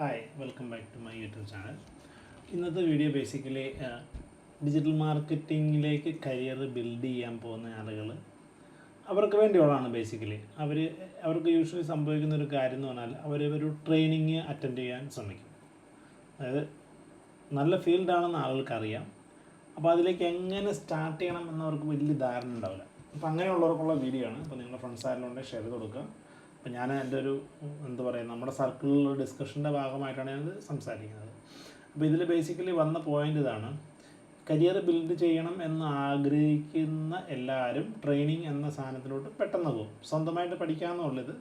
Hi welcome back to my YouTube channel. ഇന്നത്തെ video basically digital മാർക്കറ്റിങ്ങിലേക്ക് career build ചെയ്യാൻ പോകുന്ന ആളുകൾ അവർക്ക് വേണ്ടിയുള്ളതാണ്. ബേസിക്കലി അവർക്ക് യൂഷ്വലി സംഭവിക്കുന്ന ഒരു കാര്യം എന്ന് പറഞ്ഞാൽ ഒരു ട്രെയിനിങ് അറ്റൻഡ് ചെയ്യാൻ ശ്രമിക്കും. അതായത് നല്ല ഫീൽഡാണെന്ന് ആളുകൾക്കറിയാം, അപ്പോൾ അതിലേക്ക് എങ്ങനെ സ്റ്റാർട്ട് ചെയ്യണം എന്നവർക്ക് വലിയ ധാരണ ഉണ്ടാവില്ല. അപ്പോൾ അങ്ങനെയുള്ളവർക്കുള്ള വീഡിയോ ആണ്. അപ്പോൾ നിങ്ങളുടെ ഫ്രണ്ട്സ് ആരെങ്കിലും ഷെയർ ചെയ്ത് കൊടുക്കുക. അപ്പോൾ ഞാൻ എൻ്റെ ഒരു നമ്മുടെ സർക്കിളിലുള്ള ഡിസ്കഷൻ്റെ ഭാഗമായിട്ടാണ് ഞാനത് സംസാരിക്കുന്നത്. അപ്പോൾ ഇതിൽ ബേസിക്കലി വന്ന പോയിൻ്റ് ഇതാണ്: കരിയർ ബിൽഡ് ചെയ്യണം എന്ന് ആഗ്രഹിക്കുന്ന എല്ലാവരും ട്രെയിനിങ് എന്ന സാധനത്തിലോട്ട് പെട്ടെന്ന് പോകും. സ്വന്തമായിട്ട് പഠിക്കാമെന്നുള്ളത്,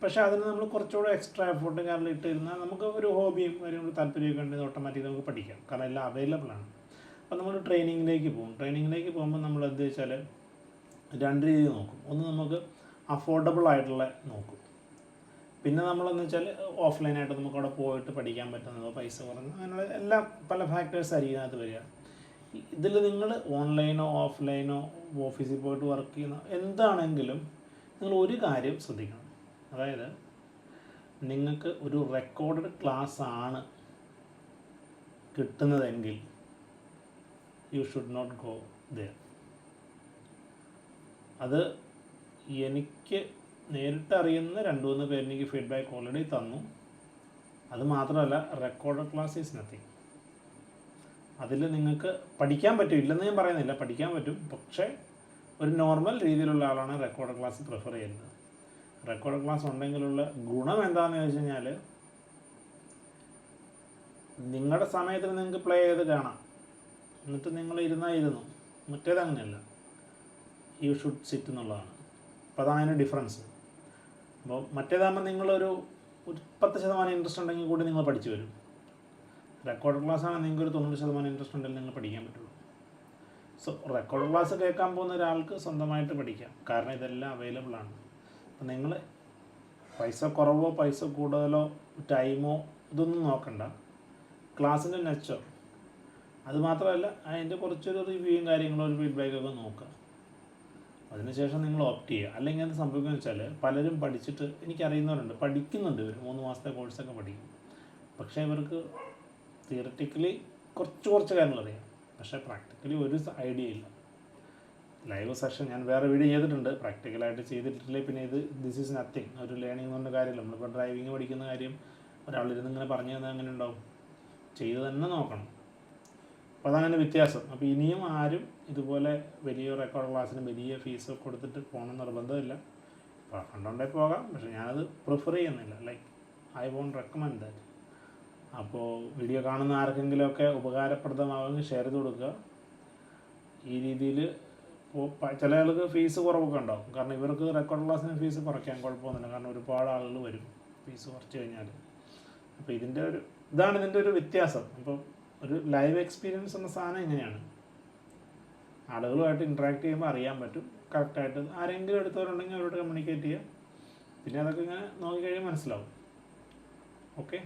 പക്ഷേ അതിന് നമ്മൾ കുറച്ചുകൂടെ എക്സ്ട്രാ എഫോർട്ട് കാരണം ഇട്ടിരുന്നാൽ നമുക്ക് ഒരു ഹോബിയും ഒരു താല്പര്യമൊക്കെ ഉണ്ടെങ്കിൽ ഓട്ടോമാറ്റിക് നമുക്ക് പഠിക്കാം, കാരണം എല്ലാം അവൈലബിൾ ആണ്. അപ്പോൾ നമ്മൾ ട്രെയിനിങ്ങിലേക്ക് പോകും. ട്രെയിനിങ്ങിലേക്ക് പോകുമ്പോൾ നമ്മൾ എന്ത് വെച്ചാൽ രണ്ട് രീതി നോക്കും. ഒന്ന്, നമുക്ക് അഫോർഡബിൾ ആയിട്ടുള്ള നോക്കും. പിന്നെ നമ്മളെന്ന് വെച്ചാൽ ഓഫ്ലൈനായിട്ട് നമുക്ക് അവിടെ പോയിട്ട് പഠിക്കാൻ പറ്റുന്നതോ പൈസ കുറഞ്ഞ അങ്ങനെയുള്ള എല്ലാം പല ഫാക്ടേഴ്സ് ആയിരിക്കും അതിനകത്ത് വരിക. ഇതിൽ നിങ്ങൾ ഓൺലൈനോ ഓഫ്ലൈനോ ഓഫീസിൽ പോയിട്ട് വർക്ക് ചെയ്യുന്ന എന്താണെങ്കിലും നിങ്ങൾ ഒരു കാര്യം ശ്രദ്ധിക്കണം. അതായത് നിങ്ങൾക്ക് ഒരു റെക്കോർഡഡ് ക്ലാസ് ആണ് കിട്ടുന്നതെങ്കിൽ you should not go there. അത് എനിക്ക് നേരിട്ട് അറിയുന്ന 2-3 പേര് എനിക്ക് ഫീഡ്ബാക്ക് ഓൾറെഡി തന്നു. അത് മാത്രമല്ല, റെക്കോർഡ് ക്ലാസ് ഈസ് നത്തിങ്. അതിൽ നിങ്ങൾക്ക് പഠിക്കാൻ പറ്റും, ഇല്ലെന്ന് ഞാൻ പറയുന്നില്ല, പഠിക്കാൻ പറ്റും. പക്ഷേ ഒരു നോർമൽ രീതിയിലുള്ള ആളാണ് റെക്കോർഡ് ക്ലാസ് പ്രിഫർ ചെയ്യുന്നത്. റെക്കോർഡ് ക്ലാസ് ഉണ്ടെങ്കിലുള്ള ഗുണം എന്താണെന്ന് ചോദിച്ചു കഴിഞ്ഞാൽ, നിങ്ങളുടെ സമയത്തിന് നിങ്ങൾക്ക് പ്ലേ ചെയ്ത് കാണാം, എന്നിട്ട് നിങ്ങൾ ഇരുന്നു. മറ്റേത് അങ്ങനെയല്ല, യു ഷുഡ് സിറ്റ് എന്നുള്ളതാണ്. അപ്പോൾ അതാണ് അതിൻ്റെ ഡിഫറൻസ്. അപ്പോൾ മറ്റേതാകുമ്പോൾ നിങ്ങളൊരു 10% ഇൻട്രസ്റ്റ് ഉണ്ടെങ്കിൽ കൂടി നിങ്ങൾ പഠിച്ചു വരും. റെക്കോർഡ് ക്ലാസ് ആണെങ്കിൽ നിങ്ങൾക്ക് ഒരു 90% ഇൻട്രസ്റ്റ് ഉണ്ടെങ്കിൽ നിങ്ങൾ പഠിക്കാൻ പറ്റുള്ളൂ. സോ റെക്കോർഡ് ക്ലാസ് കേൾക്കാൻ പോകുന്ന ഒരാൾക്ക് സ്വന്തമായിട്ട് പഠിക്കാം, കാരണം ഇതെല്ലാം അവൈലബിൾ ആണ്. അപ്പോൾ നിങ്ങൾ പൈസ കുറവോ പൈസ കൂടുതലോ ടൈമോ ഇതൊന്നും നോക്കണ്ട. ക്ലാസ്സിൻ്റെ നെച്ചോ അതുമാത്രമല്ല, അതിൻ്റെ കുറച്ചൊരു റിവ്യൂവും കാര്യങ്ങളോ ഒരു ഫീഡ്ബാക്കൊക്കെ നോക്കുക. അതിനുശേഷം നിങ്ങൾ ഓപ്റ്റ് ചെയ്യുക. അല്ലെങ്കിൽ എന്ത് സംഭവിക്കുകയെന്ന് വെച്ചാൽ, പലരും പഠിച്ചിട്ട്, എനിക്കറിയുന്നവരുണ്ട്, പഠിക്കുന്നുണ്ട്, ഇവർ 3 മാസത്തെ കോഴ്സൊക്കെ പഠിക്കും. പക്ഷേ ഇവർക്ക് തിയററ്റിക്കലി കുറച്ച് കാര്യങ്ങൾ അറിയാം, പക്ഷേ പ്രാക്ടിക്കലി ഒരു ഐഡിയ ഇല്ല. ലൈവ് സെഷൻ ഞാൻ വേറെ വീഡിയോ ചെയ്തിട്ടുണ്ട്, പ്രാക്ടിക്കലായിട്ട് ചെയ്തിട്ടില്ലേ. പിന്നെ ദിസ് ഈസ് നത്തിങ്. ഒരു ലേണിംഗ് എന്ന് പറഞ്ഞ കാര്യമില്ല. നമ്മളിപ്പോൾ ഡ്രൈവിങ് പഠിക്കുന്ന കാര്യം ഒരാളിരുന്ന് ഇങ്ങനെ പറഞ്ഞു തന്നാൽ അങ്ങനെ ഉണ്ടാവും, ചെയ്ത് തന്നെ നോക്കണം. അപ്പോൾ അതങ്ങനെ വ്യത്യാസം. അപ്പോൾ ഇനിയും ആരും ഇതുപോലെ വലിയ റെക്കോർഡ് ക്ലാസ്സിന് വലിയ ഫീസ് കൊടുത്തിട്ട് പോകണം നിർബന്ധമില്ല. ഫണ്ടുണ്ടേ പോകാം, പക്ഷേ ഞാനത് പ്രിഫർ ചെയ്യുന്നില്ല. Like I won't recommend that. അപ്പോൾ വീഡിയോ കാണുന്ന ആർക്കെങ്കിലുമൊക്കെ ഉപകാരപ്രദമാകുമെങ്കിൽ ഷെയർ ചെയ്ത് കൊടുക്കുക. ഈ രീതിയിൽ ചില ആൾക്ക് ഫീസ് കുറവൊക്കെ ഉണ്ടാവും, കാരണം ഇവർക്ക് റെക്കോർഡ് ക്ലാസ്സിന് ഫീസ് കുറയ്ക്കാൻ കുഴപ്പമൊന്നുമില്ല, കാരണം ഒരുപാട് ആളുകൾ വരും ഫീസ് കുറച്ച് കഴിഞ്ഞാൽ. അപ്പോൾ ഇതാണ് ഇതിൻ്റെ ഒരു വ്യത്യാസം. അപ്പോൾ ഒരു ലൈവ് എക്സ്പീരിയൻസ് എന്ന സാധനം ഇങ്ങനെയാണ്. ആളുകളുമായിട്ട് ഇൻട്രാക്ട് ചെയ്യുമ്പോൾ അറിയാൻ പറ്റും കറക്റ്റായിട്ട്. ആരെങ്കിലും എടുത്തവരുണ്ടെങ്കിൽ അവരോട് കമ്മ്യൂണിക്കേറ്റ് ചെയ്യുക. പിന്നെ അതൊക്കെ ഇങ്ങനെ നോക്കിക്കഴിഞ്ഞാൽ മനസ്സിലാവും. ഓക്കെ.